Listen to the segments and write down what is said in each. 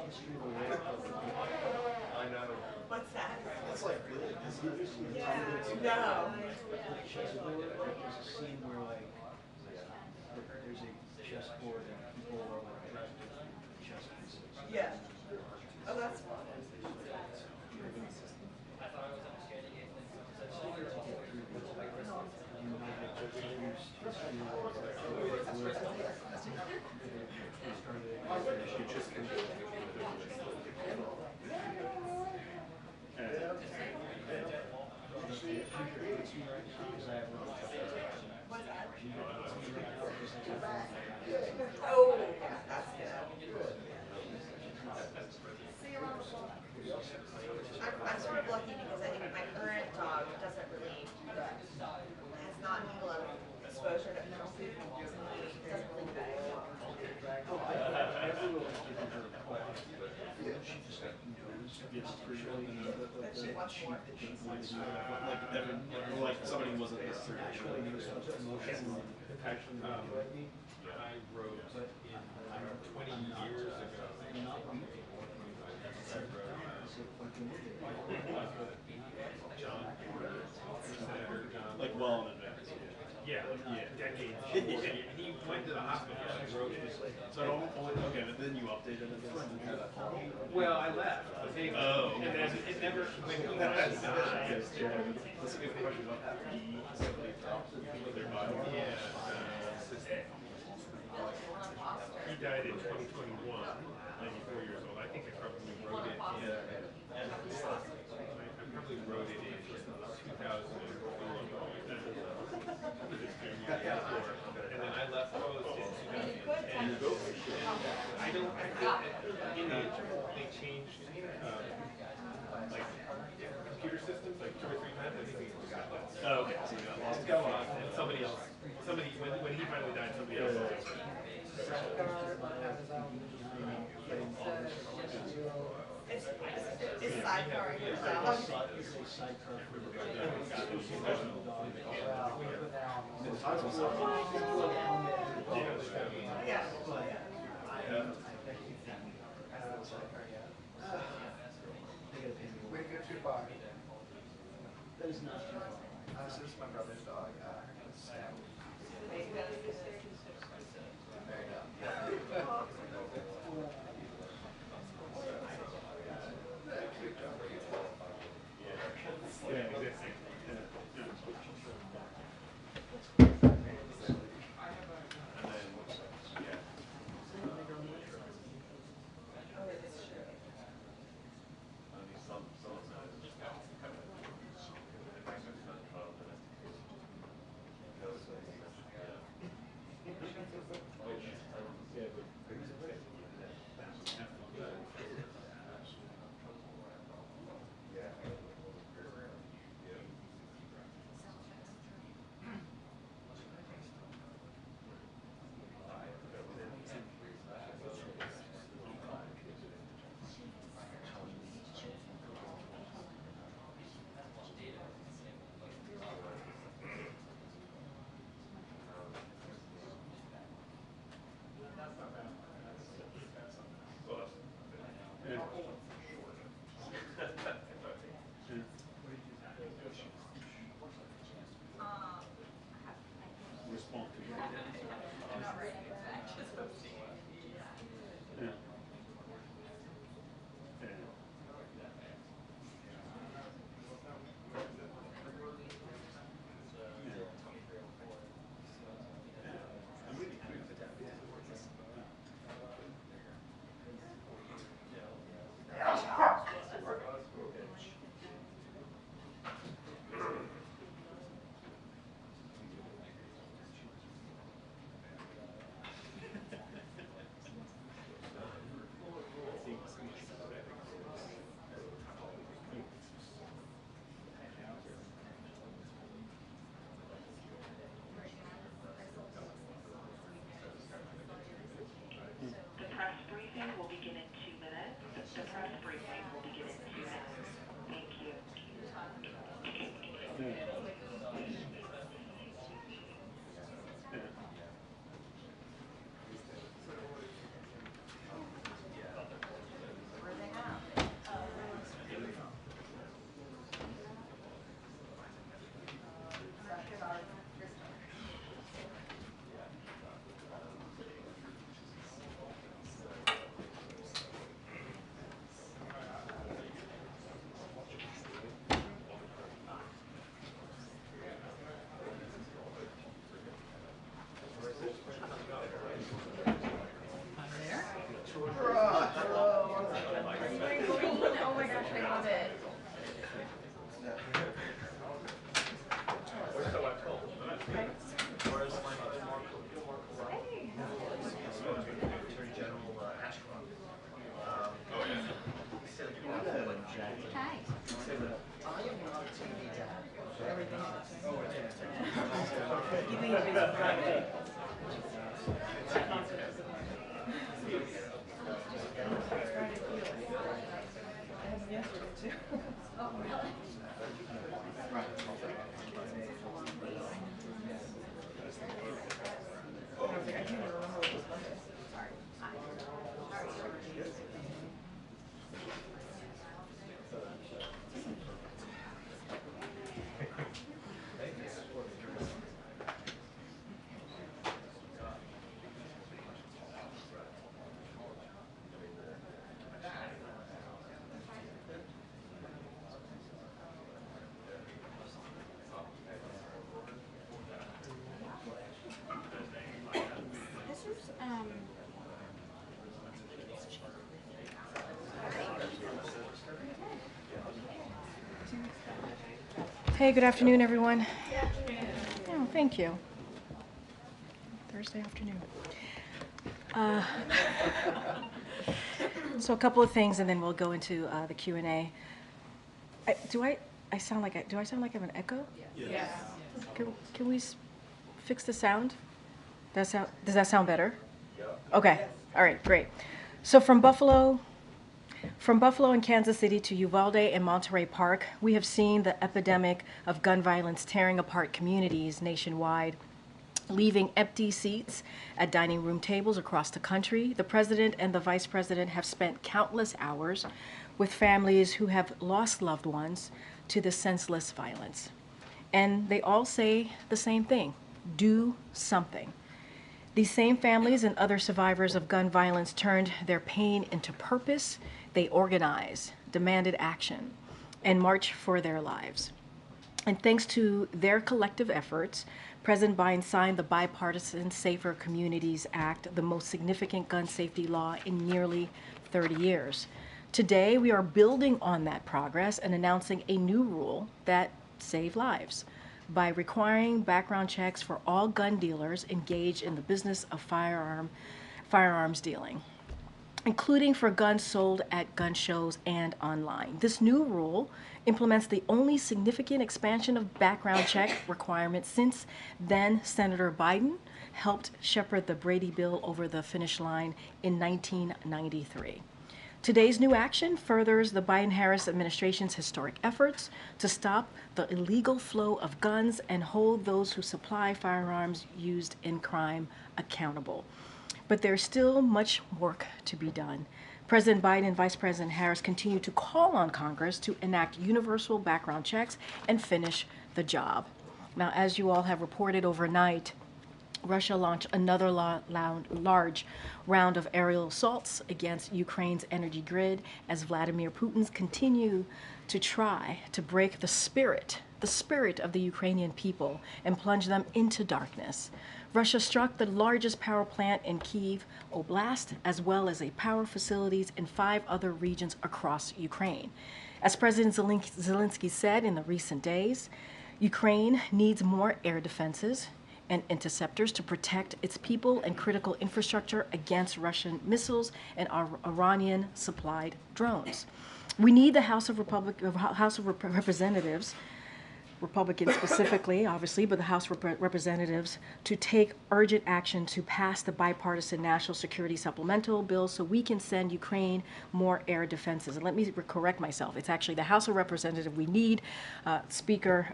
I know. What's that? It's like really busy. Yeah. No. There's a scene where like there's a chessboard and people are like trying to do chess pieces. Yeah. Oh, that's fun. What's that? Oh, yeah, that's good. I'm sort of lucky because I think my current dog doesn't really, has not had a lot of exposure to animal food. Doesn't really beg. She just knows. But she wants more. Like somebody wasn't necessarily. Actually, I wrote in 20 years ago. John Porter, Senator John. Like well in advance. Yeah, decades. He went to the hospital. I wrote it. So okay, but then you updated it. Well, I left. Oh. And then it never. When he died. That's a good question. What happened? Their body. Yeah. He died in 2021, 94 years old. I think I probably wrote it in. I probably wrote it in 2004. And then I left Post in 2010. I don't. They changed like computer systems like 2 or 3 times. I think we got that. Oh, okay. So you got lost. Got lost, and somebody else. When he finally died, somebody else. It's sidecar. Yeah. Way to go too far. That is not too far. This is my brother's dog. Sam. love it. Or so I'm told. Attorney General Ashcroft. Oh, yeah. He said, I am not a TV dad. This is, Hey, good afternoon, everyone. Oh, thank you. Thursday afternoon. So a couple of things, and then we'll go into the Q&A. Do I sound like I have an echo? Yes. Can we fix the sound? Does that sound better? Yeah. Okay. All right. Great. So from Buffalo and Kansas City to Uvalde and Monterey Park, we have seen the epidemic of gun violence tearing apart communities nationwide, leaving empty seats at dining room tables across the country. The president and the vice president have spent countless hours with families who have lost loved ones to the senseless violence. And they all say the same thing: do something. These same families and other survivors of gun violence turned their pain into purpose. They organized, demanded action, and marched for their lives. And thanks to their collective efforts, President Biden signed the bipartisan Safer Communities Act, the most significant gun safety law in nearly 30 years. Today, we are building on that progress and announcing a new rule that saves lives by requiring background checks for all gun dealers engaged in the business of firearms dealing, including for guns sold at gun shows and online. This new rule implements the only significant expansion of background check requirements since then Senator Biden helped shepherd the Brady bill over the finish line in 1993. Today's new action furthers the Biden-Harris administration's historic efforts to stop the illegal flow of guns and hold those who supply firearms used in crime accountable. But there's still much work to be done. President Biden and Vice President Harris continue to call on Congress to enact universal background checks and finish the job. Now, as you all have reported overnight, Russia launched another large round of aerial assaults against Ukraine's energy grid as Vladimir Putin's continue to try to break the spirit of the Ukrainian people and plunge them into darkness. Russia struck the largest power plant in Kyiv Oblast, as well as power facilities in 5 other regions across Ukraine. As President Zelensky said in the recent days, Ukraine needs more air defenses and interceptors to protect its people and critical infrastructure against Russian missiles and Iranian-supplied drones. We need the House of Representatives, Republicans specifically, obviously, but the House of Representatives, to take urgent action to pass the bipartisan National Security Supplemental Bill so we can send Ukraine more air defenses. And let me correct myself. It's actually the House of Representatives. We need the Speaker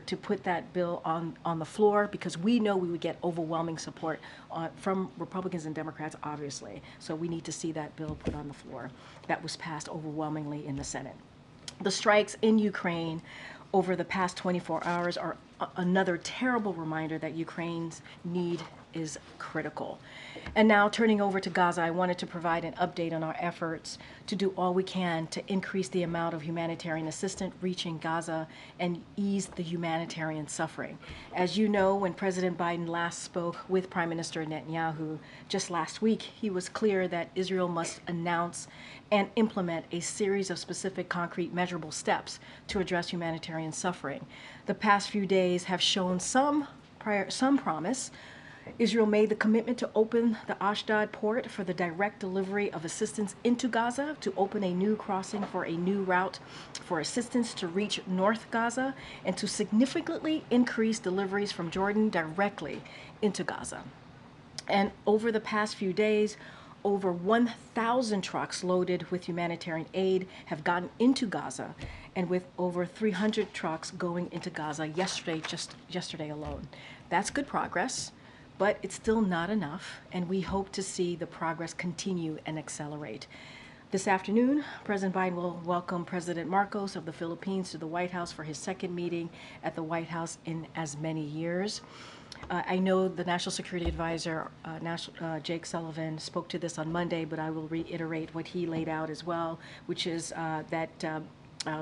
to put that bill on the floor, because we know we would get overwhelming support from Republicans and Democrats, obviously. So we need to see that bill put on the floor. That was passed overwhelmingly in the Senate. The strikes in Ukraine over the past 24 hours are another terrible reminder that Ukraine's need is critical. And now turning over to Gaza, I wanted to provide an update on our efforts to do all we can to increase the amount of humanitarian assistance reaching Gaza and ease the humanitarian suffering. As you know, when President Biden last spoke with Prime Minister Netanyahu just last week, he was clear that Israel must announce and implement a series of specific, concrete, measurable steps to address humanitarian suffering. The past few days have shown some promise. Israel made the commitment to open the Ashdod port for the direct delivery of assistance into Gaza, to open a new crossing for a new route for assistance to reach North Gaza, and to significantly increase deliveries from Jordan directly into Gaza. And over the past few days, over 1,000 trucks loaded with humanitarian aid have gotten into Gaza, and with over 300 trucks going into Gaza just yesterday alone. That's good progress, but it's still not enough, and we hope to see the progress continue and accelerate. This afternoon, President Biden will welcome President Marcos of the Philippines to the White House for his second meeting at the White House in as many years. I know the National Security Advisor, Jake Sullivan, spoke to this on Monday, but I will reiterate what he laid out as well, which is that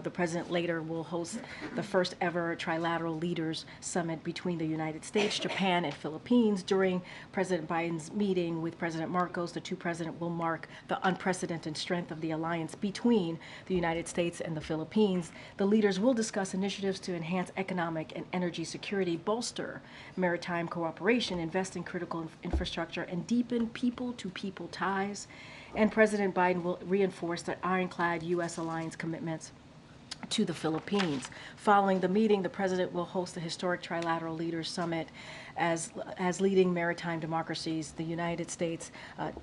the president later will host the first ever trilateral leaders summit between the United States, Japan, and Philippines. During President Biden's meeting with President Marcos, the two presidents will mark the unprecedented strength of the alliance between the United States and the Philippines. The leaders will discuss initiatives to enhance economic and energy security, bolster maritime cooperation, invest in critical infrastructure, and deepen people-to-people ties. And President Biden will reinforce the ironclad U.S. alliance commitments to the Philippines. Following the meeting, the president will host the historic Trilateral Leaders Summit as leading maritime democracies. The United States,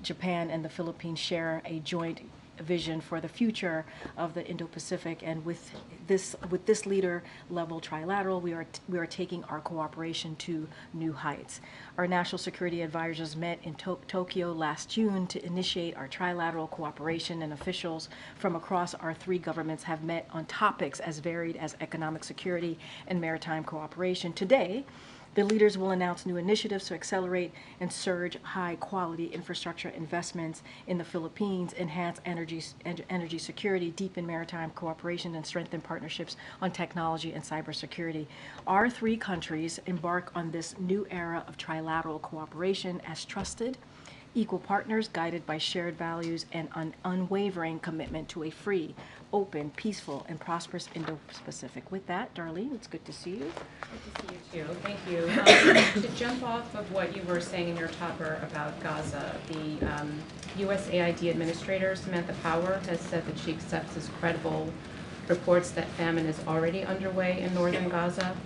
Japan, and the Philippines share a joint vision for the future of the Indo-Pacific, and with this leader-level trilateral, we are taking our cooperation to new heights. Our national security advisors met in Tokyo last June to initiate our trilateral cooperation, and officials from across our three governments have met on topics as varied as economic security and maritime cooperation. Today, the leaders will announce new initiatives to accelerate and surge high-quality infrastructure investments in the Philippines, enhance energy security, deepen maritime cooperation, and strengthen partnerships on technology and cybersecurity. Our three countries embark on this new era of trilateral cooperation as trusted, equal partners guided by shared values and an unwavering commitment to a free, open, peaceful, and prosperous Indo-Pacific. With that, Darlene, it's good to see you. Good to see you too. Thank you. To jump off of what you were saying in your topper about Gaza, the USAID Administrator, Samantha Power, has said that she accepts as credible reports that famine is already underway in northern Gaza.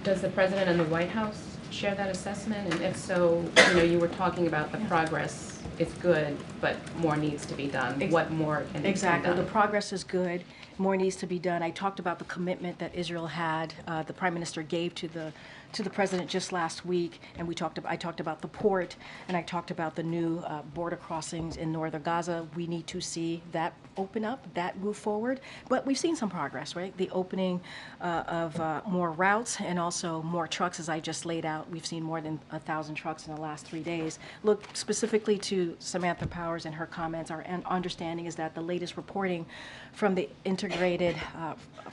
Does the President and the White House share that assessment? And if so, you were talking about the progress is good, but more needs to be done. What more can be done? Exactly. The progress is good. More needs to be done. I talked about the commitment that Israel had, the Prime Minister gave to the President just last week, and I talked about the port, and I talked about the new border crossings in northern Gaza. We need to see that open up, that move forward. But we've seen some progress, right? The opening of more routes and also more trucks, as I just laid out. We've seen more than 1,000 trucks in the last 3 days. Look, specifically to Samantha Powers and her comments, our understanding is that the latest reporting from the integrated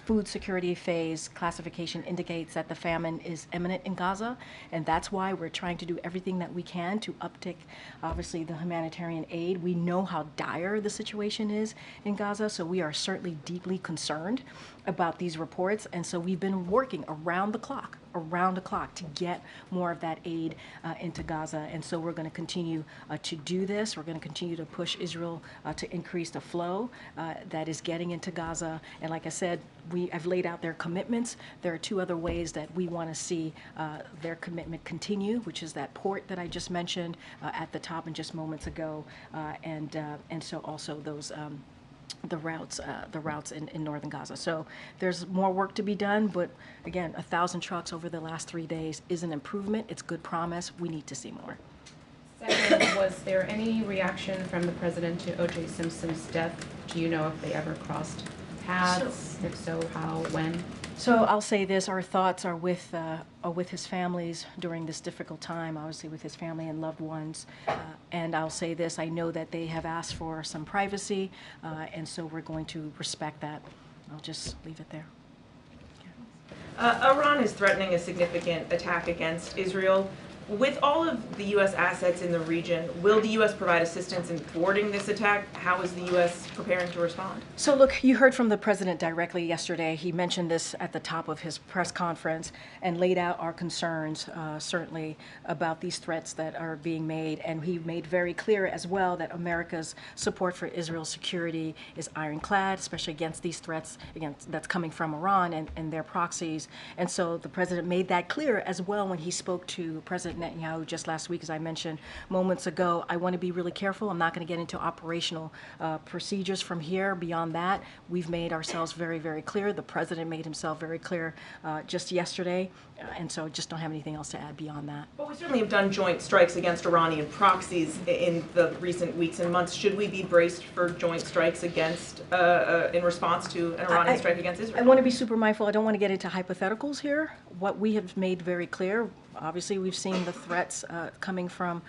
food security phase classification indicates that the famine is imminent in Gaza, and that's why we're trying to do everything that we can to uptick, obviously, the humanitarian aid. We know how dire the situation is in Gaza, so we are certainly deeply concerned about these reports, and so we've been working around the clock to get more of that aid into Gaza, and so we're going to continue to do this. We're going to continue to push Israel to increase the flow that is getting into Gaza, and like I said, I've laid out their commitments. There are two other ways that we want to see their commitment continue, which is that port that I just mentioned at the top and just moments ago, and so also those the routes in northern Gaza. So there's more work to be done, but again, 1,000 trucks over the last 3 days is an improvement. It's good promise. We need to see more. Second, was there any reaction from the president to O.J. Simpson's death? Do you know if they ever crossed paths? If so, how, when? So I'll say this: our thoughts are with his families during this difficult time. Obviously, with his family and loved ones. And I'll say this: I know that they have asked for some privacy, and so we're going to respect that. I'll just leave it there. Iran is threatening a significant attack against Israel. With all of the U.S. assets in the region, will the U.S. provide assistance in thwarting this attack? How is the U.S. preparing to respond? So look, you heard from the president directly yesterday. He mentioned this at the top of his press conference and laid out our concerns, certainly, about these threats that are being made. And he made very clear as well that America's support for Israel's security is ironclad, especially against these threats that's coming from Iran and their proxies. And so the president made that clear as well when he spoke to President Netanyahu just last week, as I mentioned moments ago. I want to be really careful. I'm not going to get into operational procedures from here. Beyond that, we've made ourselves very, very clear. The president made himself very clear just yesterday, and so just don't have anything else to add beyond that. But we certainly have done joint strikes against Iranian proxies in the recent weeks and months. Should we be braced for joint strikes against, in response to an Iranian strike against Israel? I want to be super mindful. I don't want to get into hypotheticals here. What we have made very clear, obviously we've seen the threats coming from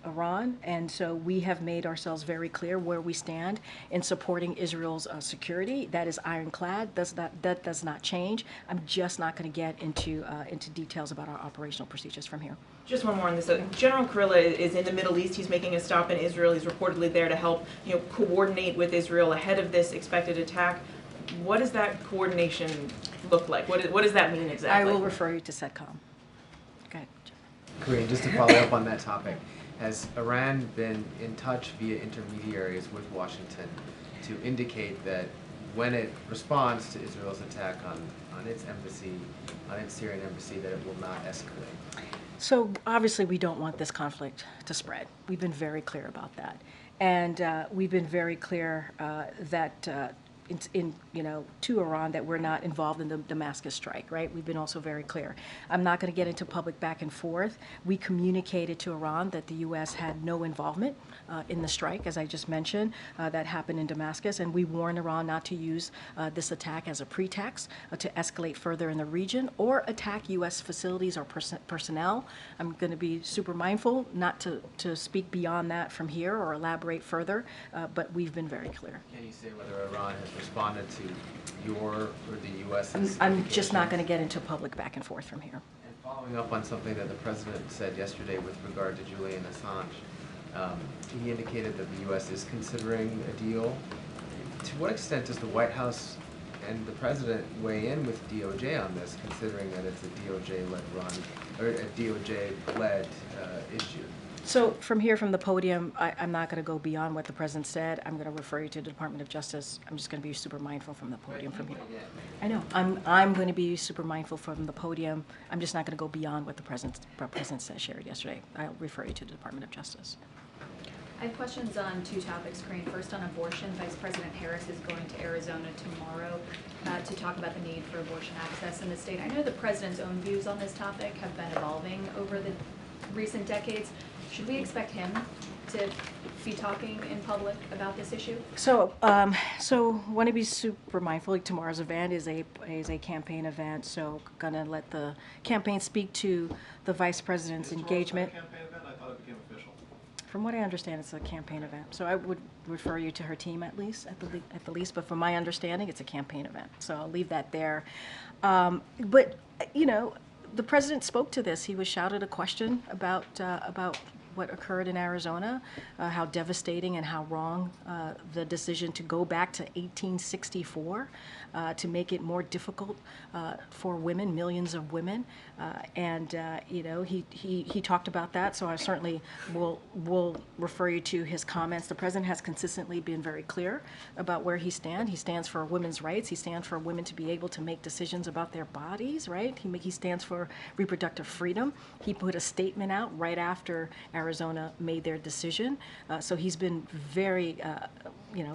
Iran, and so we have made ourselves very clear where we stand in supporting Israel's security. That is ironclad. That does not change. I'm just not going to get into details about our operational procedures from here. Just one more on this. General Kurilla is in the Middle East. He's making a stop in Israel. He's reportedly there to help, coordinate with Israel ahead of this expected attack. What does that coordination look like? What does that mean exactly? I will refer you to SETCOM. Go ahead. Karine, just to follow up on that topic, has Iran been in touch via intermediaries with Washington to indicate that when it responds to Israel's attack on its embassy, on its Syrian embassy, that it will not escalate? So obviously we don't want this conflict to spread. We've been very clear about that. And we've been very clear that to Iran that we're not involved in the Damascus strike, right? We've been also very clear. I'm not going to get into public back and forth. We communicated to Iran that the U.S. had no involvement in the strike, as I just mentioned, that happened in Damascus, and we warned Iran not to use this attack as a pretext to escalate further in the region or attack U.S. facilities or personnel. I'm going to be super mindful not to speak beyond that from here or elaborate further, but we've been very clear. Can you say whether Iran has responded to your or the U.S.'s? I'm just not going to get into public back and forth from here. And following up on something that the president said yesterday with regard to Julian Assange, he indicated that the U.S. is considering a deal. To what extent does the White House and the president weigh in with DOJ on this, considering that it's a DOJ-led DOJ-led issue? So from here, from the podium, I'm not going to go beyond what the president said. I'm going to refer you to the Department of Justice. I'm just going to be super mindful from the podium from here. I know. I'm going to be super mindful from the podium. I'm just not going to go beyond what the president said, shared yesterday. I'll refer you to the Department of Justice. I have questions on two topics, Karine. First, on abortion. Vice President Harris is going to Arizona tomorrow to talk about the need for abortion access in the state. I know the president's own views on this topic have been evolving over the recent decades. Should we expect him to be talking in public about this issue? So want to be super mindful. Tomorrow's event is a campaign event, so gonna let the campaign speak to the vice president's engagement. Campaign event? I thought it became official. From what I understand, it's a campaign event. So I would refer you to her team at the least. But from my understanding, it's a campaign event. So I'll leave that there. But the president spoke to this. He was shouted a question about what occurred in Arizona, how devastating and how wrong the decision to go back to 1864 to make it more difficult for women, millions of women, he talked about that. So I certainly will refer you to his comments. The president has consistently been very clear about where he stands. He stands for women's rights. He stands for women to be able to make decisions about their bodies. Right? He stands for reproductive freedom. He put a statement out right after Arizona made their decision. So he's been very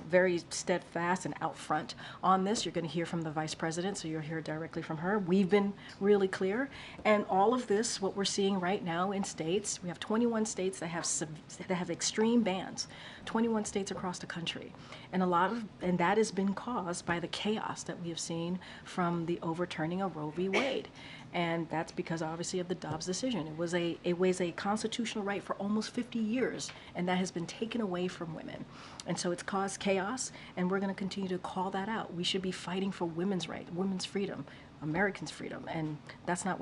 very steadfast and out front on this. You're going to hear from the vice president, so you'll hear directly from her. We've been really clear. And all of this, what we're seeing right now in states, we have 21 states that have extreme bans, 21 states across the country. And and that has been caused by the chaos that we have seen from the overturning of Roe v. Wade. And that's because obviously of the Dobbs decision. It was a constitutional right for almost 50 years, and that has been taken away from women. And so it's caused chaos, and we're going to continue to call that out. We should be fighting for women's rights, women's freedom, Americans' freedom, and that's not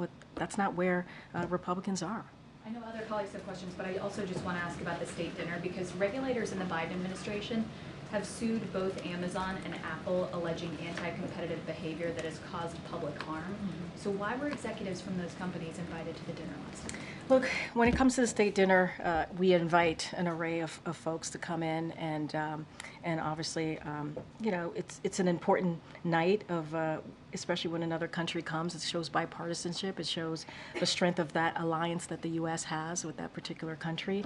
where Republicans are. I know other colleagues have questions, but I also just want to ask about the state dinner, because regulators in the Biden administration have sued both Amazon and Apple, alleging anti-competitive behavior that has caused public harm. Mm-hmm. So why were executives from those companies invited to the dinner last night? Look, when it comes to the state dinner, we invite an array of folks to come in, and obviously, it's an important night of, especially when another country comes. It shows bipartisanship. It shows the strength of that alliance that the U.S. has with that particular country.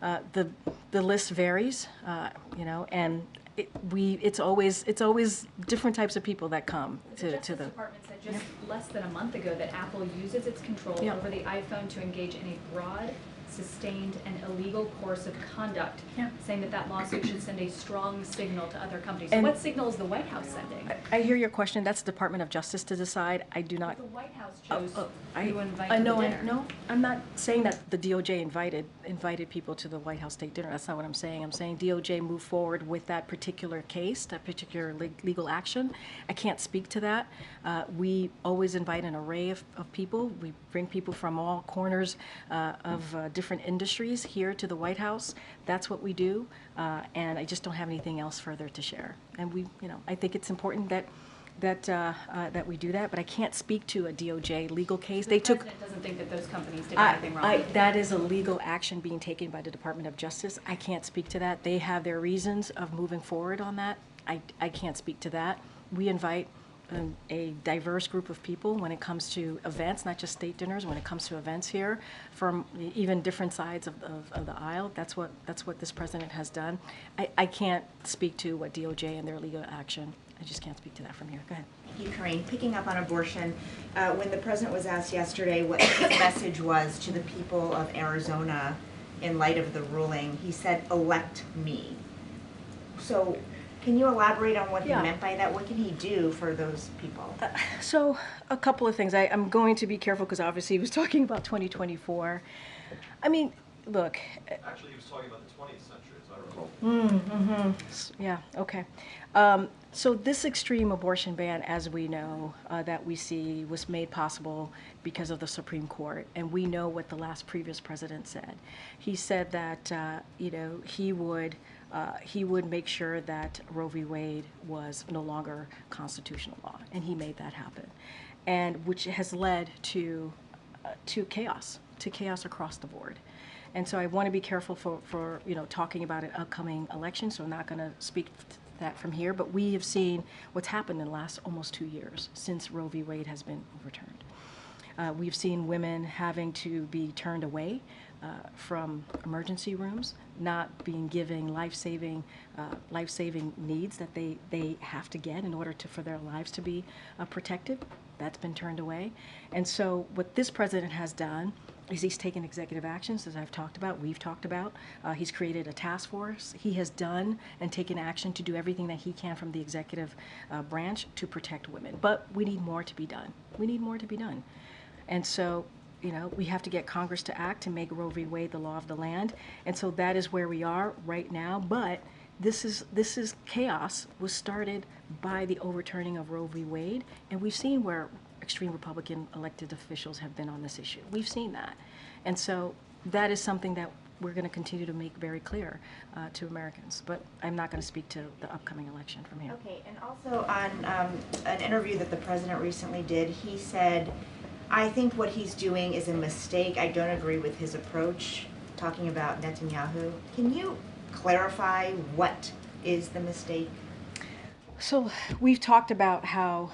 The list varies, and it's always different types of people that come to the. The Justice Department said just less than a month ago that Apple uses its control over the iPhone to engage in a broad, sustained, and illegal course of conduct, saying that lawsuit should send a strong signal to other companies. So what signal is the White House sending? I hear your question. That's the Department of Justice to decide. I do not. But the White House chose to invite to no, the dinner. No, I'm not saying that the DOJ invited people to the White House state dinner. That's not what I'm saying. I'm saying DOJ moved forward with that particular case, that particular legal action. I can't speak to that. We always invite an array of people. We bring people from all corners of different industries here to the White House. That's what we do, and I just don't have anything else further to share. And I think it's important that we do that, but I can't speak to a DOJ legal case. The president doesn't think that those companies did anything wrong. That is a legal action being taken by the Department of Justice. I can't speak to that. They have their reasons of moving forward on that. I can't speak to that. We invite a diverse group of people when it comes to events, not just state dinners, when it comes to events here from even different sides of the aisle. That's what this president has done. I can't speak to what DOJ and their legal action. I just can't speak to that from here. Go ahead. Thank you, Karine. Picking up on abortion, when the president was asked yesterday what his message was to the people of Arizona in light of the ruling, he said, "Elect me." So can you elaborate on what he meant by that? What can he do for those people? So a couple of things. I'm going to be careful because obviously he was talking about 2024. I mean, look. Actually, he was talking about the 20th century, as I recall. Yeah, okay. So this extreme abortion ban, as we know, that we see was made possible because of the Supreme Court. And we know what the last previous president said. He said that, he would make sure that Roe v. Wade was no longer constitutional law. And he made that happen. And which has led to chaos across the board. And so I want to be careful for talking about an upcoming election, so I'm not going to speak to that from here, but we have seen what's happened in the last almost 2 years since Roe v. Wade has been overturned. We've seen women having to be turned away from emergency rooms, not being given life-saving needs that they have to get in order for their lives to be protected. That's been turned away. And so what this president has done is he's taken executive actions, as I've talked about, we've talked about. He's created a task force. He has done and taken action to do everything that he can from the executive branch to protect women. But we need more to be done. We need more to be done. And so, we have to get Congress to act to make Roe v. Wade the law of the land. And so that is where we are right now. But this is chaos was started by the overturning of Roe v. Wade. And we've seen where extreme Republican elected officials have been on this issue. We've seen that. And so that is something that we're going to continue to make very clear to Americans. But I'm not going to speak to the upcoming election from here. Okay, and also on an interview that the president recently did, he said, "I think what he's doing is a mistake. I don't agree with his approach," talking about Netanyahu. Can you clarify what is the mistake? So we've talked about how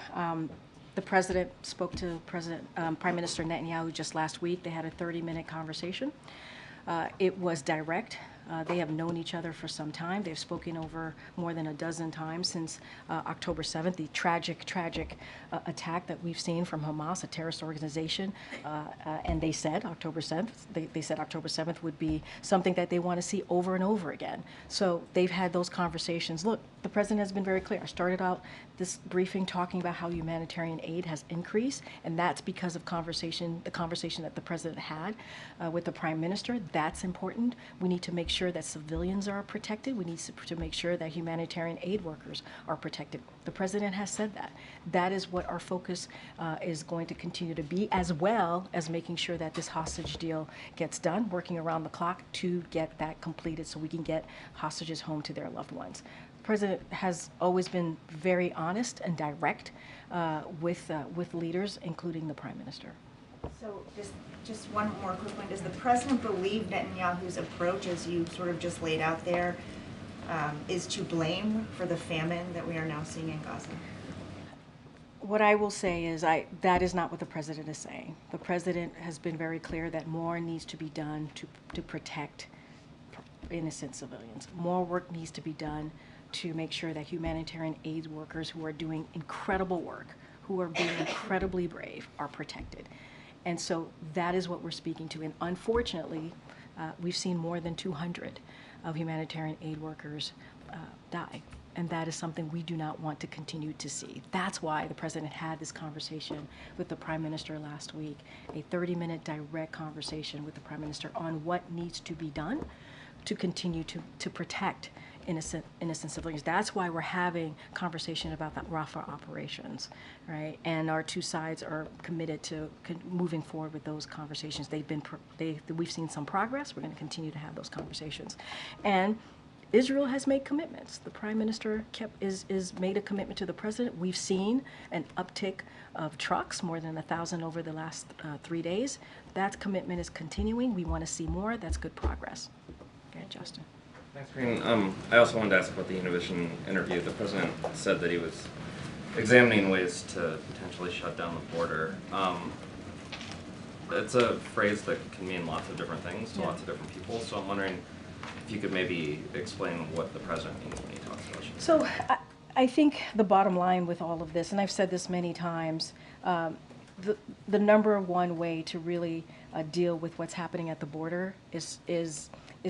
the president spoke to Prime Minister Netanyahu just last week. They had a 30-minute conversation. It was direct. They have known each other for some time. They've spoken over more than a dozen times since October 7th, the tragic attack that we've seen from Hamas, a terrorist organization. And they said October 7th, they said October 7th would be something that they want to see over and over again. So they've had those conversations. Look, the president has been very clear. I started out this briefing talking about how humanitarian aid has increased, and that's because of the conversation that the president had with the prime minister. That's important. We need to make sure that civilians are protected. We need to make sure that humanitarian aid workers are protected. The president has said that. That is what our focus is going to continue to be, as well as making sure that this hostage deal gets done, working around the clock to get that completed so we can get hostages home to their loved ones. The president has always been very honest and direct with leaders, including the prime minister. So just one more quick one. Does the president believe Netanyahu's approach, as you sort of just laid out there, is to blame for the famine that we are now seeing in Gaza? What I will say is that is not what the president is saying. The president has been very clear that more needs to be done to protect innocent civilians. More work needs to be done to make sure that humanitarian aid workers who are doing incredible work, who are being incredibly brave, are protected. And so that is what we're speaking to. And unfortunately, we've seen more than 200 of humanitarian aid workers die. And that is something we do not want to continue to see. That's why the president had this conversation with the prime minister last week, a 30-minute direct conversation with the prime minister on what needs to be done to continue to protect innocent civilians. That's why we're having conversation about that Rafah operations, right? And our two sides are committed to moving forward with those conversations. We've seen some progress. We're going to continue to have those conversations, and Israel has made commitments. The prime minister is made a commitment to the president. We've seen an uptick of trucks, more than 1,000 over the last 3 days. That commitment is continuing. We want to see more. That's good progress. Okay, Justin. Thanks, Karine. I also wanted to ask about the Univision interview. The president said that he was examining ways to potentially shut down the border. It's a phrase that can mean lots of different things to lots of different people, so I'm wondering if you could maybe explain what the president means when he talks about shutting down. So I think the bottom line with all of this, and I've said this many times, the number one way to really deal with what's happening at the border is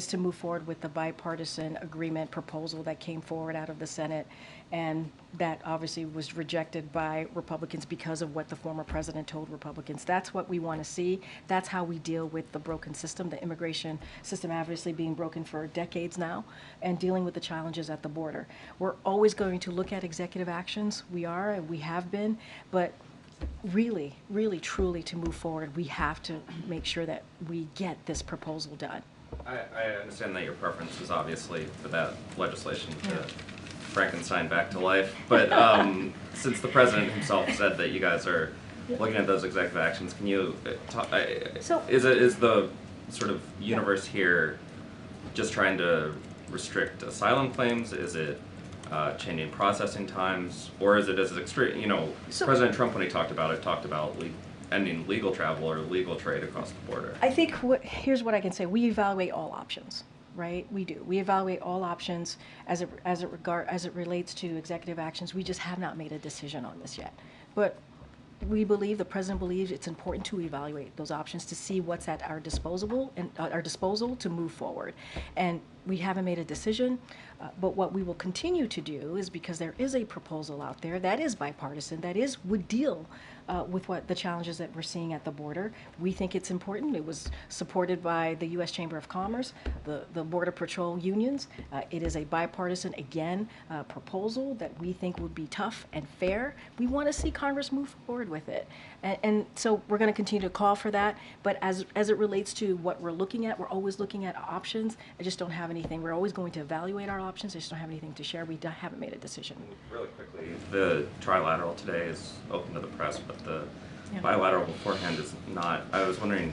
to move forward with the bipartisan agreement proposal that came forward out of the Senate, and that obviously was rejected by Republicans because of what the former president told Republicans. That's what we want to see. That's how we deal with the broken system, the immigration system obviously being broken for decades now, and dealing with the challenges at the border. We're always going to look at executive actions. We are, and we have been, but really, really, truly to move forward, we have to make sure that we get this proposal done. I understand that your preference is obviously for that legislation to Frankenstein back to life, but since the president himself said that you guys are looking at those executive actions, can you talk, is the sort of universe here just trying to restrict asylum claims? Is it changing processing times, or is it as extreme? You know, President Trump, when he talked about it, talked about ending legal travel or legal trade across the border. I think here's what I can say: we evaluate all options, right? We do. We evaluate all options as it relates to executive actions. We just have not made a decision on this yet, but we believe, the president believes, it's important to evaluate those options to see what's at our disposal to move forward. And we haven't made a decision, but what we will continue to do is, because there is a proposal out there that is bipartisan, that would deal with what the challenges that we're seeing at the border. We think it's important. It was supported by the U.S. Chamber of Commerce, the Border Patrol unions. It is a bipartisan, again, proposal that we think would be tough and fair. We want to see Congress move forward with it. And so we're going to continue to call for that. But as it relates to what we're looking at, we're always looking at options. I just don't have anything. We're always going to evaluate our options. I just don't have anything to share. We haven't made a decision. Really quickly, the trilateral today is open to the press, but the bilateral beforehand is not. I was wondering,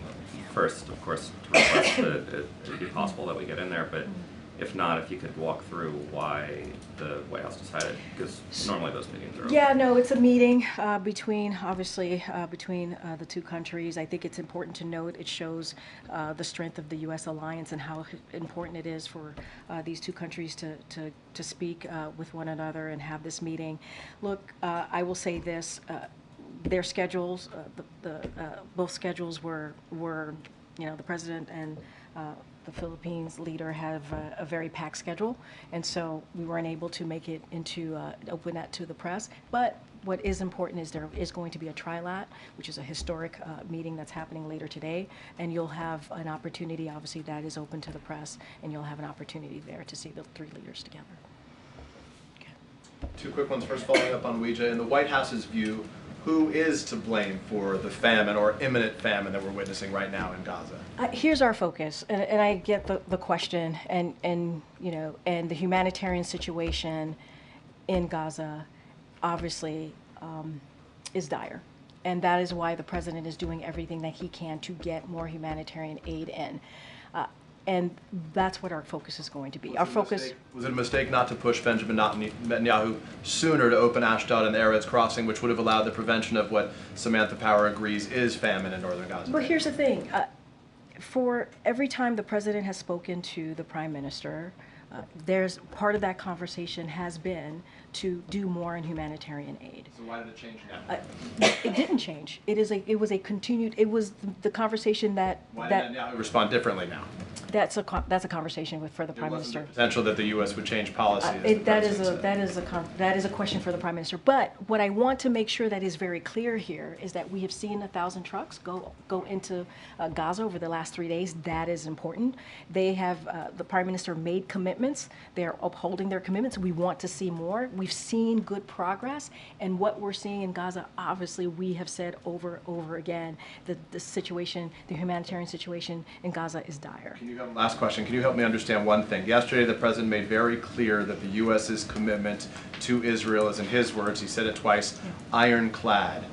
first, of course, to request that it would be possible that we get in there, but If not, if you could walk through why the White House decided, because normally those meetings are open. Yeah, no, it's a meeting between, obviously, between the two countries. I think it's important to note it shows the strength of the U.S. alliance and how important it is for these two countries to speak with one another and have this meeting. Look, I will say this, their schedules, both schedules were, the president and the Philippines leader have a very packed schedule, and so we weren't able to make it into open that to the press. But what is important is there is going to be a trilat, which is a historic meeting that's happening later today, and you'll have an opportunity, obviously that is open to the press, and you'll have an opportunity there to see the three leaders together. Okay. Two quick ones. First, following up on Ouija, in the White House's view, who is to blame for the famine or imminent famine that we're witnessing right now in Gaza? Here's our focus, and I get the question, and the humanitarian situation in Gaza, obviously, is dire, and that is why the president is doing everything that he can to get more humanitarian aid in. And that's what our focus is going to be. Our focus. Was it a mistake not to push Benjamin Netanyahu sooner to open Ashdod and the Erez crossing, which would have allowed the prevention of what Samantha Power agrees is famine in northern Gaza? But here's the thing. For every time the president has spoken to the prime minister, there's part of that conversation has been to do more in humanitarian aid. So why did it change now? It didn't change. It was a continued. It was the conversation that. Why did Netanyahu respond differently now? That's a conversation for the prime minister. Potential that the U.S. would change policy. That is a question for the prime minister. But what I want to make sure that is very clear here is that we have seen 1,000 trucks go into Gaza over the last 3 days. That is important. They have the prime minister made commitments. They are upholding their commitments. We want to see more. We've seen good progress, and what we're seeing in Gaza, obviously, we have said over and over again that the situation, the humanitarian situation in Gaza is dire. Last question. Can you help me understand one thing? Yesterday, the president made very clear that the U.S.'s commitment to Israel is, in his words, he said it twice, ironclad.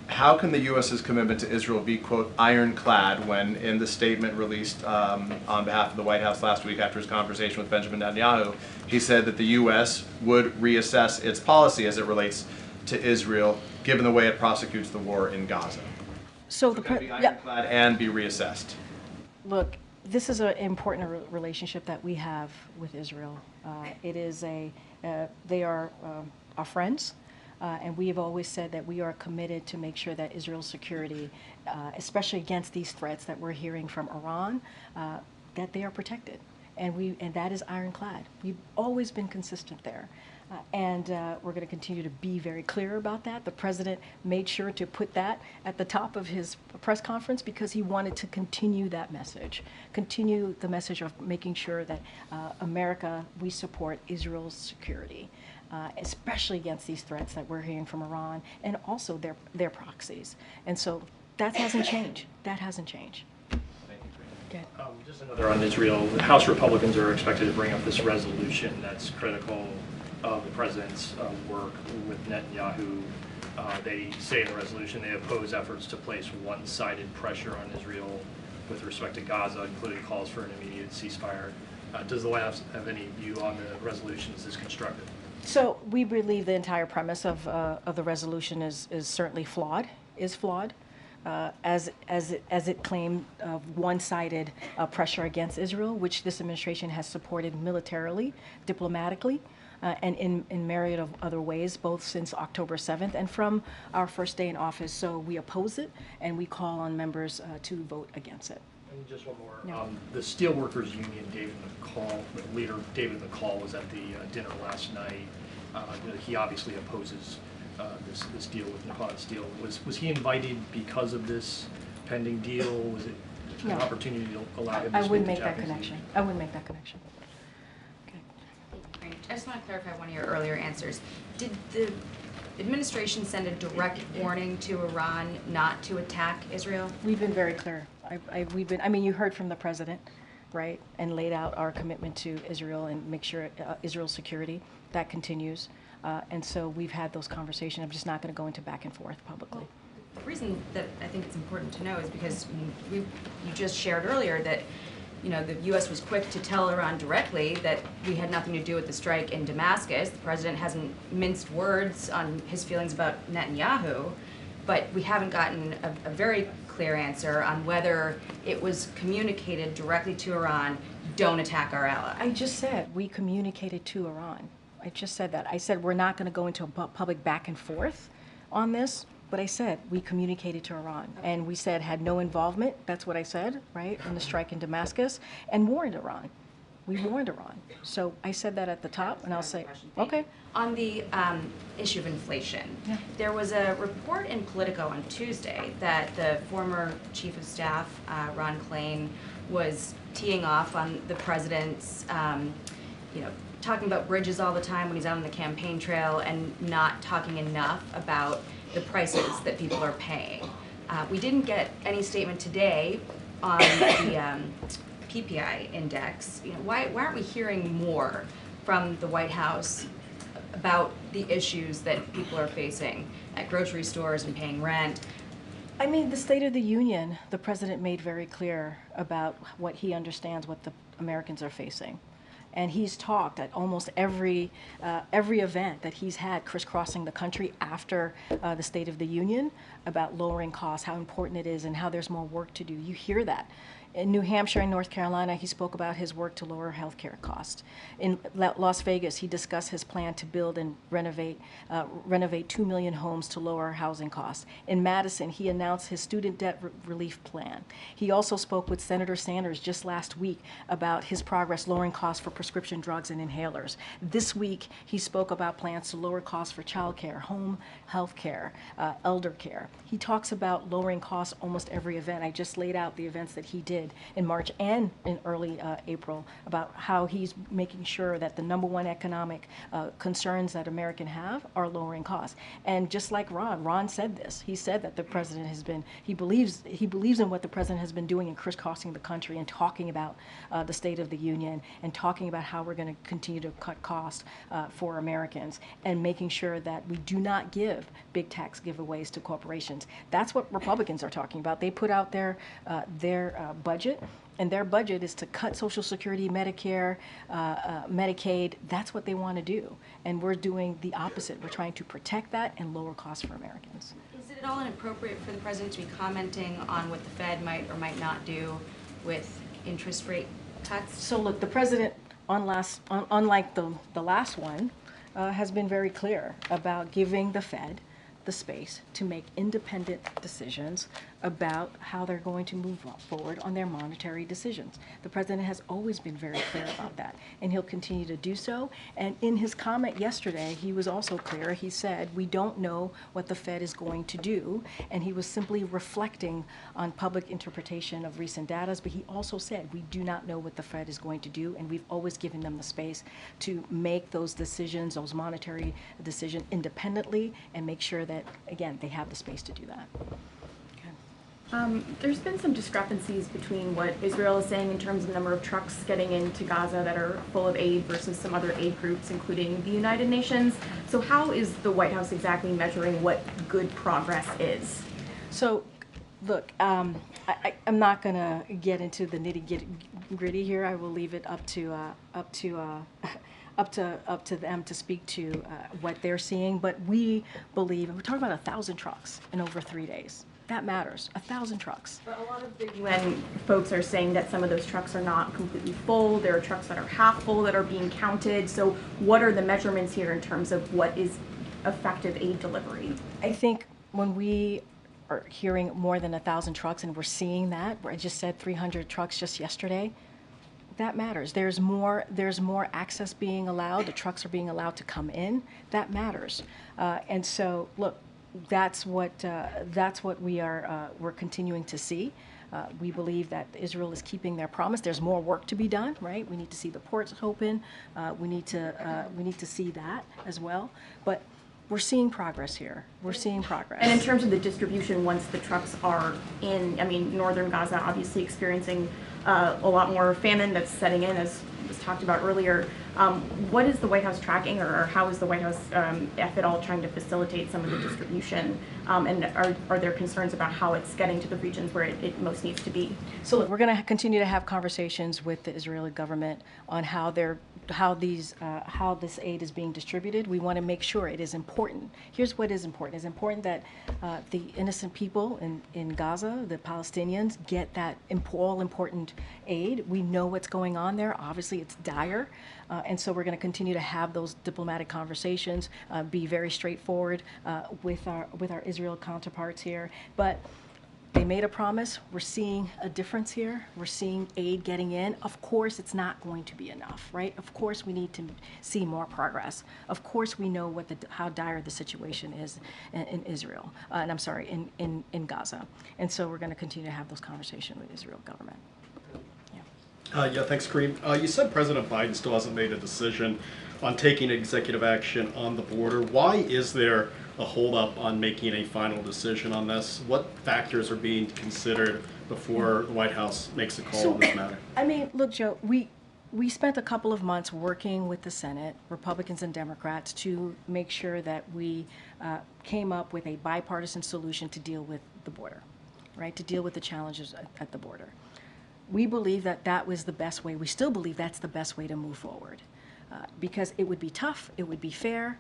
How can the U.S.'s commitment to Israel be, quote, ironclad when in the statement released on behalf of the White House last week after his conversation with Benjamin Netanyahu, he said that the U.S. would reassess its policy as it relates to Israel, given the way it prosecutes the war in Gaza? So can it be ironclad and be reassessed? Look, this is an important relationship that we have with Israel. They are our friends. And we have always said that we are committed to make sure that Israel's security, especially against these threats that we're hearing from Iran, that they are protected. And that is ironclad. We've always been consistent there. And we're going to continue to be very clear about that. The president made sure to put that at the top of his press conference because he wanted to continue that message, continue the message of making sure that America, we support Israel's security. Especially against these threats that we're hearing from Iran and also their proxies. And so that hasn't changed. That hasn't changed. Thank you. Just another on Israel. The House Republicans are expected to bring up this resolution that's critical of the president's work with Netanyahu. They say in the resolution they oppose efforts to place one-sided pressure on Israel with respect to Gaza, including calls for an immediate ceasefire. Does the White House have any view on the resolution? Is this constructive? So we believe the entire premise of the resolution is certainly flawed, as it claimed one-sided pressure against Israel, which this administration has supported militarily, diplomatically, and in myriad of other ways, both since October 7th and from our first day in office. So we oppose it, and we call on members to vote against it. And just one more. No. The Steelworkers Union, the leader David McCall, was at the dinner last night. He obviously opposes this deal with Nippon Steel. Was he invited because of this pending deal? Was it an opportunity to allow him to I speak wouldn't to make that Japanese connection. leaders? I wouldn't make that connection. Great. I just want to clarify one of your earlier answers. Did the administration send a direct warning to Iran not to attack Israel? We've been very clear. You heard from the president, right, and laid out our commitment to Israel and make sure Israel's security, that continues. And so we've had those conversations. I'm just not going to go into back and forth publicly. Well, the reason that I think it's important to know is because you just shared earlier that the U.S. was quick to tell Iran directly that we had nothing to do with the strike in Damascus. The president hasn't minced words on his feelings about Netanyahu, but we haven't gotten a very clear answer on whether it was communicated directly to Iran, don't attack our ally. I just said we communicated to Iran. I just said that. I said we're not going to go into a public back and forth on this, but I said we communicated to Iran. And we said had no involvement, that's what I said, right, in the strike in Damascus, and warned Iran. We warned Iran. So I said that at the top, and I'll say, okay. On the issue of inflation, there was a report in Politico on Tuesday that the former chief of staff, Ron Klain, was teeing off on the president's, talking about bridges all the time when he's out on the campaign trail and not talking enough about the prices that people are paying. We didn't get any statement today on the PPI index. Why aren't we hearing more from the White House about the issues that people are facing at grocery stores and paying rent? I mean, the State of the Union, the president made very clear about what he understands what the Americans are facing. And he's talked at almost every event that he's had crisscrossing the country after the State of the Union about lowering costs, how important it is, and how there's more work to do. You hear that. In New Hampshire and North Carolina, he spoke about his work to lower healthcare costs. In Las Vegas, he discussed his plan to build and renovate 2 million homes to lower housing costs. In Madison, he announced his student debt relief plan. He also spoke with Senator Sanders just last week about his progress lowering costs for prescription drugs and inhalers. This week, he spoke about plans to lower costs for child care, home health care, elder care. He talks about lowering costs almost every event. I just laid out the events that he did in March and in early April about how he's making sure that the number one economic concerns that Americans have are lowering costs. And just like Ron said this. He said that the president has been, he believes in what the president has been doing in crisscrossing the country and talking about the State of the Union and talking about how we're going to continue to cut costs for Americans and making sure that we do not give big tax giveaways to corporations. That's what Republicans are talking about. They put out their budget, and their budget is to cut Social Security, Medicare, Medicaid. That's what they want to do. And we're doing the opposite. We're trying to protect that and lower costs for Americans. Is it at all inappropriate for the president to be commenting on what the Fed might or might not do with interest rate cuts? So look, the president, unlike the last one, has been very clear about giving the Fed the space to make independent decisions about how they're going to move forward on their monetary decisions. The president has always been very clear about that, and he'll continue to do so. And in his comment yesterday, he was also clear. He said, we don't know what the Fed is going to do, and he was simply reflecting on public interpretation of recent data, but he also said, we do not know what the Fed is going to do, and we've always given them the space to make those decisions, those monetary decisions independently, and make sure that, again, they have the space to do that. There's been some discrepancies between what Israel is saying in terms of the number of trucks getting into Gaza that are full of aid versus some other aid groups, including the United Nations. So how is the White House exactly measuring what good progress is? So, look, I'm not going to get into the nitty-gritty here. I will leave it up to them to speak to what they're seeing. But we believe, and we're talking about 1,000 trucks in over 3 days. That matters, 1,000 trucks. But a lot of the UN folks are saying that some of those trucks are not completely full. There are trucks that are half full that are being counted. So what are the measurements here in terms of what is effective aid delivery? I think when we are hearing more than 1,000 trucks and we're seeing that, where I just said 300 trucks just yesterday, that matters. There's more access being allowed. The trucks are being allowed to come in. That matters. And so, look, that's what we're continuing to see. We believe that Israel is keeping their promise. There's more work to be done, right? We need to see the ports open. We need to see that as well. But we're seeing progress here. We're seeing progress. And in terms of the distribution, once the trucks are in, I mean, northern Gaza obviously experiencing a lot more famine that's setting in, as was talked about earlier. What is the White House tracking, or how is the White House, if at all, trying to facilitate some of the distribution? And are there concerns about how it's getting to the regions where it most needs to be? So look, we're going to continue to have conversations with the Israeli government on how this aid is being distributed. We want to make sure it is important. Here's what is important. It's important that the innocent people in Gaza, the Palestinians, get that all important aid. We know what's going on there. Obviously, it's dire. And so we're going to continue to have those diplomatic conversations, be very straightforward with our Israel counterparts here. But they made a promise. We're seeing a difference here. We're seeing aid getting in. Of course, it's not going to be enough, right? Of course, we need to see more progress. Of course, we know how dire the situation is in Israel, and I'm sorry, in Gaza. And so we're going to continue to have those conversations with the Israel government. Yeah, thanks, Karine. You said President Biden still hasn't made a decision on taking executive action on the border. Why is there a holdup on making a final decision on this? What factors are being considered before the White House makes a call on this matter? I mean, look, Joe, we spent a couple of months working with the Senate, Republicans and Democrats, to make sure that we came up with a bipartisan solution to deal with the border, right? To deal with the challenges at the border. We believe that was the best way. We still believe that's the best way to move forward, because it would be tough, it would be fair,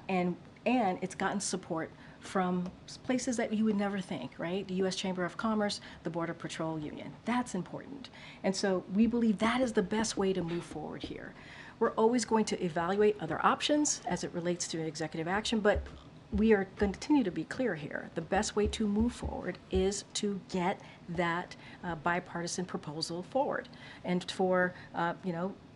and it's gotten support from places that you would never think, right? The U.S. Chamber of Commerce, the Border Patrol Union. That's important. And so we believe that is the best way to move forward here. We're always going to evaluate other options as it relates to executive action, but we are going to continue to be clear here. The best way to move forward is to get that bipartisan proposal forward, and for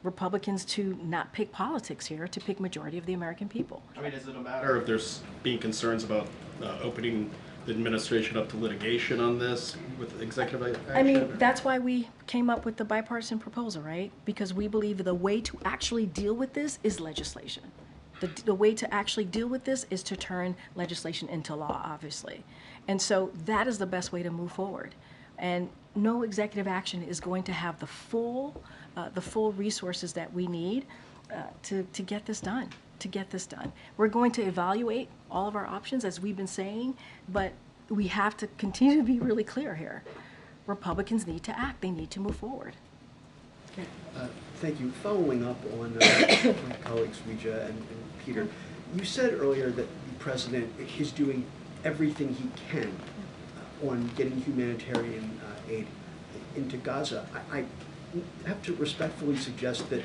Republicans to not pick politics here, to pick majority of the American people. I mean, is it a matter of there's being concerns about opening the administration up to litigation on this with executive action? I mean, that's why we came up with the bipartisan proposal, right? Because we believe the way to actually deal with this is legislation. The way to actually deal with this is to turn legislation into law, obviously. And so that is the best way to move forward. And no executive action is going to have the full resources that we need to get this done, We're going to evaluate all of our options, as we've been saying, but we have to continue to be really clear here. Republicans need to act. They need to move forward. Thank you. Following up on my colleagues Rija and Peter, you said earlier that the president is doing everything he can on getting humanitarian aid into Gaza. I have to respectfully suggest that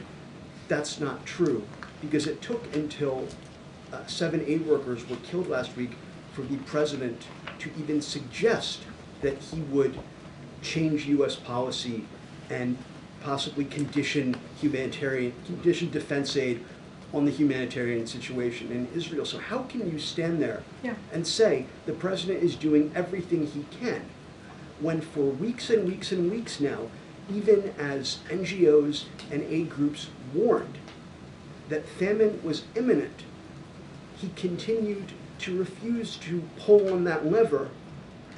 that's not true, because it took until 7 aid workers were killed last week for the president to even suggest that he would change U.S. policy and possibly condition defense aid on the humanitarian situation in Israel. So how can you stand there and say the president is doing everything he can, when for weeks and weeks and weeks now, even as NGOs and aid groups warned that famine was imminent, he continued to refuse to pull on that lever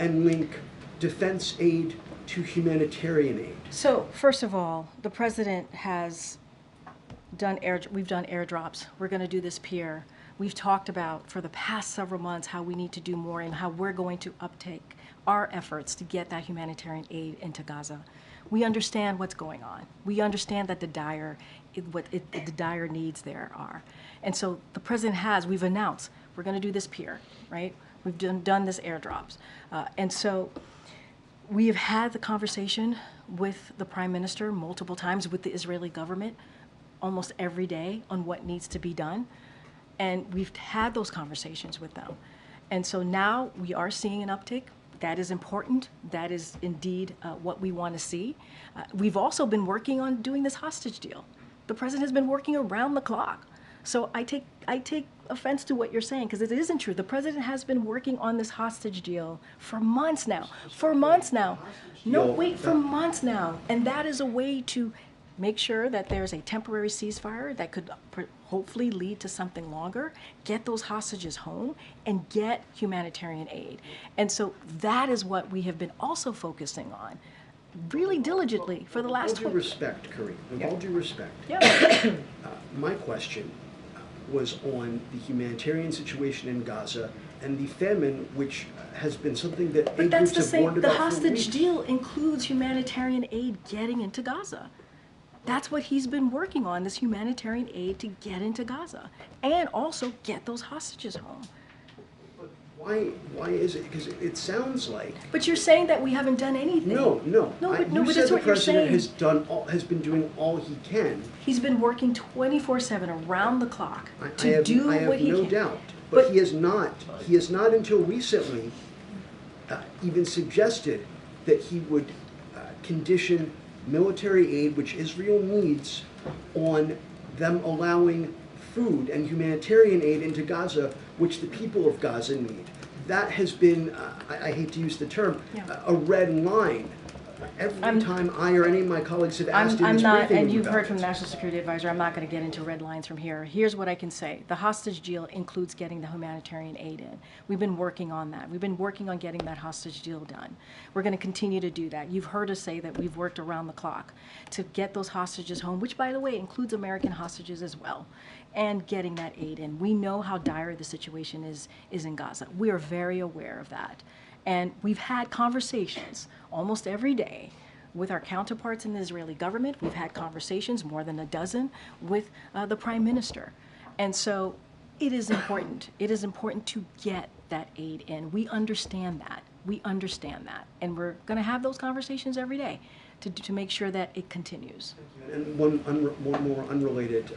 and link defense aid to humanitarian aid? So first of all, the president has we've done airdrops. We're going to do this peer. We've talked about for the past several months how we need to do more and how we're going to uptake our efforts to get that humanitarian aid into Gaza. We understand what's going on. We understand that the dire needs there are. And so the president we've announced, we're going to do this peer, right? We've done this airdrops. And so we have had the conversation with the prime minister multiple times, with the Israeli government almost every day, on what needs to be done. And we've had those conversations with them. And so now we are seeing an uptick. That is important. That is indeed what we want to see. We've also been working on doing this hostage deal. The president has been working around the clock. So I take offense to what you're saying, because it isn't true. The president has been working on this hostage deal for months now. For months now. No, wait, for months now. And that is a way to make sure that there's a temporary ceasefire that could hopefully lead to something longer, get those hostages home, and get humanitarian aid. And so that is what we have been also focusing on really diligently for the last 20 years. With all due respect, Karine, with all due respect, my question was on the humanitarian situation in Gaza and the famine, which has been something that But aid that's groups the have warned same, the about for hostage weeks. deal includes humanitarian aid getting into Gaza. That's what he's been working on, this humanitarian aid to get into Gaza and also get those hostages home. But why is it? Because it sounds like. But you're saying that we haven't done anything. No. No, but You that's said what the you're president saying. has been doing all he can. He's been working 24/7 around the clock I to have, do I have what he no can. doubt. But he has not until recently even suggested that he would condition military aid, which Israel needs, on them allowing food and humanitarian aid into Gaza, which the people of Gaza need. That has been, I hate to use the term, a red line. Every time I or any of my colleagues have asked in I'm this not, briefing and room you've about heard from it. the National Security Advisor, I'm not going to get into red lines from here. Here's what I can say. The hostage deal includes getting the humanitarian aid in. We've been working on that. We've been working on getting that hostage deal done. We're going to continue to do that. You've heard us say that we've worked around the clock to get those hostages home, which, by the way, includes American hostages as well, and getting that aid in. We know how dire the situation is in Gaza. We are very aware of that. And we've had conversations almost every day with our counterparts in the Israeli government. We've had conversations, more than a dozen, with the Prime Minister. And so it is important. It is important to get that aid in. We understand that. We understand that. And we're going to have those conversations every day to make sure that it continues. And one more unrelated.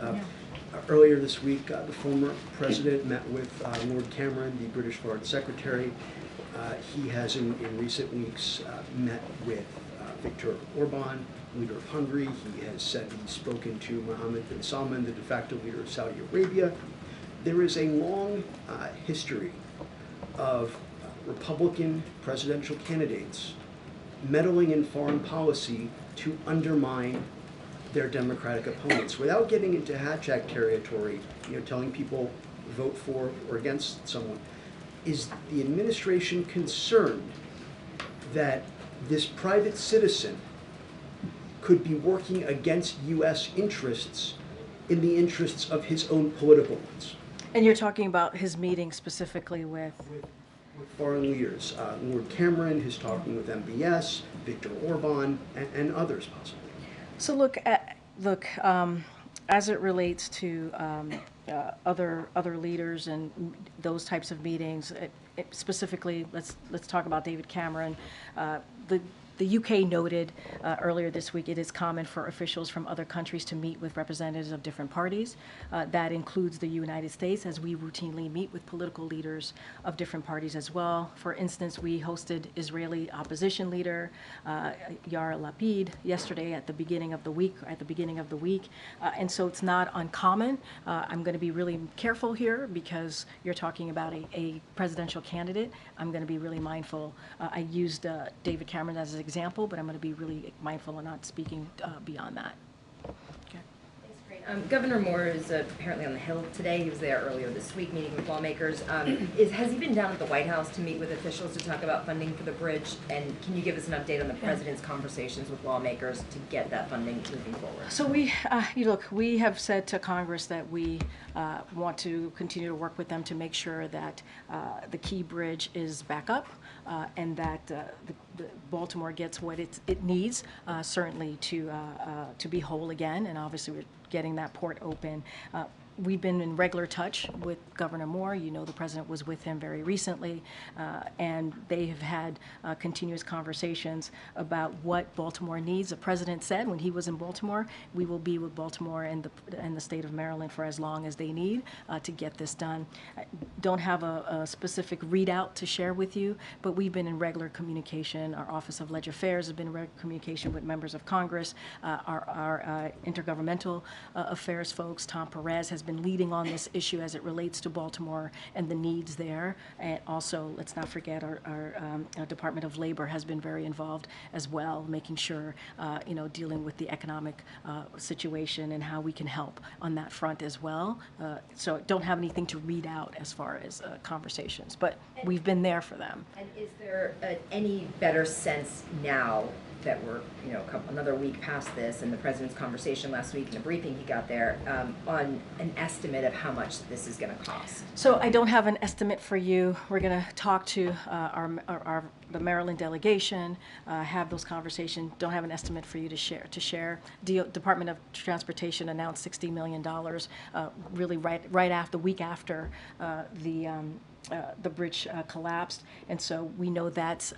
Earlier this week, the former president met with Lord Cameron, the British Foreign Secretary. He has, in recent weeks, met with Viktor Orban, leader of Hungary. He has said he's spoken to Mohammed bin Salman, the de facto leader of Saudi Arabia. There is a long history of Republican presidential candidates meddling in foreign policy to undermine their Democratic opponents without getting into hatchet territory, telling people vote for or against someone. Is the administration concerned that this private citizen could be working against U.S. interests in the interests of his own political ones? And you're talking about his meeting specifically with foreign leaders. Lord Cameron is talking with MBS, Viktor Orban, and others possibly. So look, as it relates to other leaders and those types of meetings, specifically, let's talk about David Cameron. The UK noted earlier this week it is common for officials from other countries to meet with representatives of different parties. That includes the United States, as we routinely meet with political leaders of different parties as well. For instance, we hosted Israeli opposition leader Yair Lapid yesterday at the beginning of the week. And so it's not uncommon. I'm going to be really careful here because you're talking about a presidential candidate. I'm going to be really mindful. I used David Cameron as an example, but I'm going to be really mindful of not speaking beyond that. Okay. Governor Moore is apparently on the Hill today. He was there earlier this week meeting with lawmakers. Has he been down at the White House to meet with officials to talk about funding for the bridge? And can you give us an update on the president's conversations with lawmakers to get that funding moving forward? So we have said to Congress that we want to continue to work with them to make sure that the Key Bridge is back up and that the Baltimore gets what it needs, certainly to be whole again. And obviously we're getting that port open. We've been in regular touch with Governor Moore. You know, the president was with him very recently, and they have had continuous conversations about what Baltimore needs. The president said when he was in Baltimore, we will be with Baltimore and the state of Maryland for as long as they need to get this done. I don't have a specific readout to share with you, but we've been in regular communication. Our Office of Legislative Affairs has been in regular communication with members of Congress. Our intergovernmental affairs folks, Tom Perez, has been leading on this issue as it relates to Baltimore and the needs there. And also, let's not forget, our Department of Labor has been very involved as well, making sure, dealing with the economic situation and how we can help on that front as well. So don't have anything to read out as far as conversations, but we've been there for them. And is there any better sense now that we're, another week past this, and the president's conversation last week and the briefing he got there, on an estimate of how much this is going to cost? So I don't have an estimate for you. We're going to talk to the Maryland delegation, have those conversations. Don't have an estimate for you to share. Department of Transportation announced $60 million, really right after, the week after the bridge collapsed, and so we know that's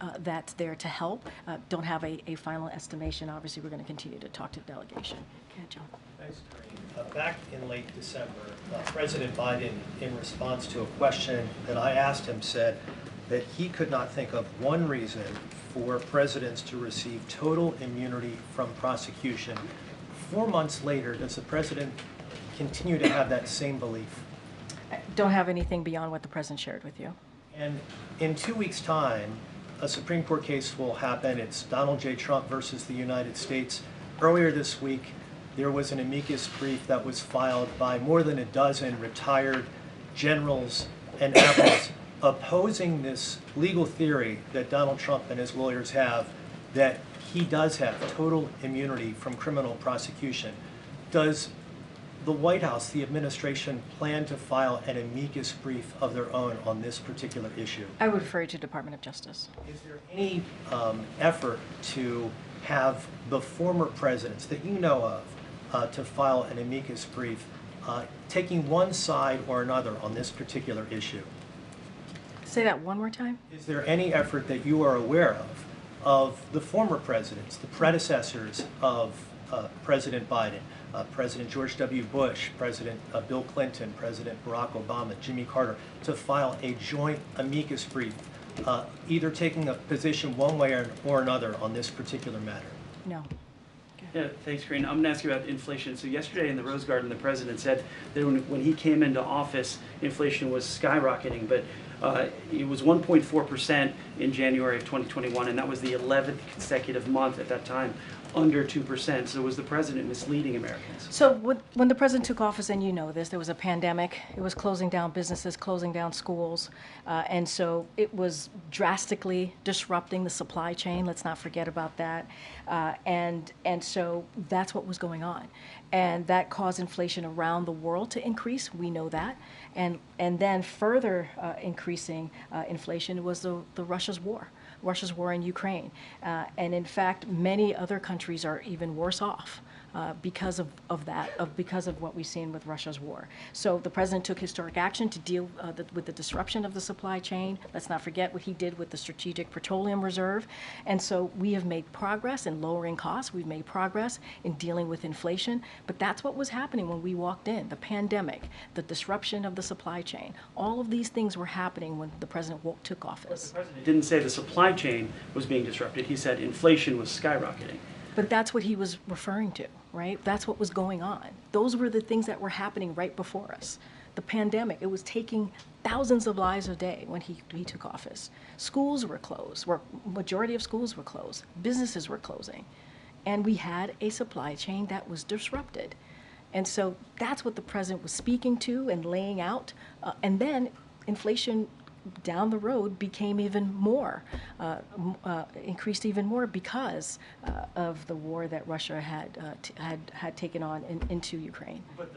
there to help. Don't have a final estimation. Obviously, we're going to continue to talk to the delegation. Okay, John. Thanks, Karine. Back in late December, President Biden, in response to a question that I asked him, said that he could not think of one reason for presidents to receive total immunity from prosecution. 4 months later, does the president continue to have that same belief? I don't have anything beyond what the president shared with you. And in 2 weeks' time, a Supreme Court case will happen. It's Donald J. Trump versus the United States. Earlier this week, there was an amicus brief that was filed by more than a dozen retired generals and admirals opposing this legal theory that Donald Trump and his lawyers have, that he does have total immunity from criminal prosecution. Does the White House, the administration, plan to file an amicus brief of their own on this particular issue? I would refer you to Department of Justice. Is there any effort to have the former presidents that you know of to file an amicus brief taking one side or another on this particular issue? Say that one more time. Is there any effort that you are aware of the former presidents, the predecessors of President Biden, President George W. Bush, President Bill Clinton, President Barack Obama, Jimmy Carter, to file a joint amicus brief, either taking a position one way or another on this particular matter? No. Yeah, thanks, Karine. I'm going to ask you about inflation. So yesterday in the Rose Garden, the president said that when he came into office, inflation was skyrocketing, but it was 1.4% in January of 2021, and that was the 11th consecutive month at that time under 2%. So was the president misleading Americans? So when the president took office, and you know this, there was a pandemic. It was closing down businesses, closing down schools, and so it was drastically disrupting the supply chain. Let's not forget about that. And so that's what was going on. And that caused inflation around the world to increase. We know that. And then further increasing inflation was the Russia's war in Ukraine. And in fact, many other countries are even worse off because of what we've seen with Russia's war. So the president took historic action to deal with the disruption of the supply chain. Let's not forget what he did with the Strategic Petroleum Reserve. And so we have made progress in lowering costs. We've made progress in dealing with inflation. But that's what was happening when we walked in. The pandemic, the disruption of the supply chain. All of these things were happening when the president took office. The president didn't say the supply chain was being disrupted. He said inflation was skyrocketing. But that's what he was referring to, right? That's what was going on. Those were the things that were happening right before us. The pandemic, it was taking thousands of lives a day when he took office. Schools were closed, majority of schools were closed. Businesses were closing. And we had a supply chain that was disrupted. And so that's what the president was speaking to and laying out. And then inflation down the road became even more, increased even more because of the war that Russia had taken on into Ukraine. But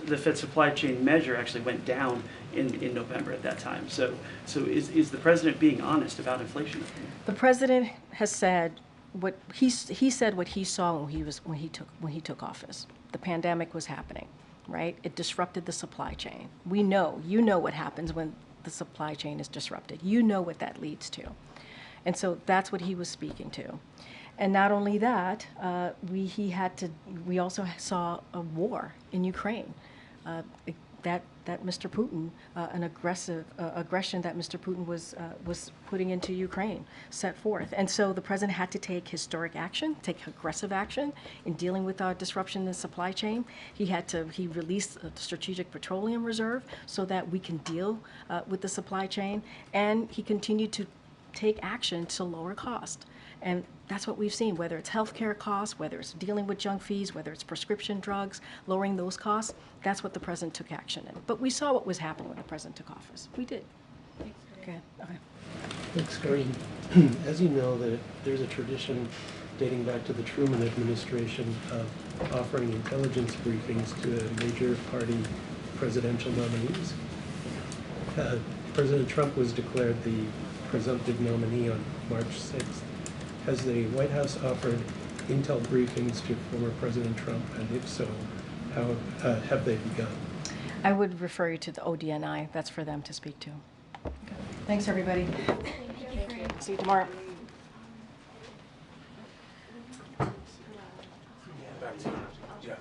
the Fed supply chain measure actually went down in November at that time. So is the president being honest about inflation? The president has said what he said what he saw when he took office. The pandemic was happening, right? It disrupted the supply chain. You know what happens when the supply chain is disrupted. You know what that leads to. And so that's what he was speaking to. And not only that, we also saw a war in Ukraine. That Mr. Putin, an aggression that Mr. Putin was putting into Ukraine, set forth. And so the president had to take historic action, take aggressive action in dealing with our disruption in the supply chain. He released the Strategic Petroleum Reserve so that we can deal with the supply chain. And he continued to take action to lower cost. And that's what we've seen, whether it's healthcare costs, whether it's dealing with junk fees, whether it's prescription drugs, lowering those costs. That's what the president took action in. But we saw what was happening when the president took office. We did. Okay. Thanks, Karine. As you know, there's a tradition dating back to the Truman administration of offering intelligence briefings to major party presidential nominees. President Trump was declared the presumptive nominee on March 6th. Has the White House offered intel briefings to former President Trump, and if so, how have they begun? I would refer you to the ODNI. That's for them to speak to. Thanks, everybody. See you tomorrow. Back to you, Jeff.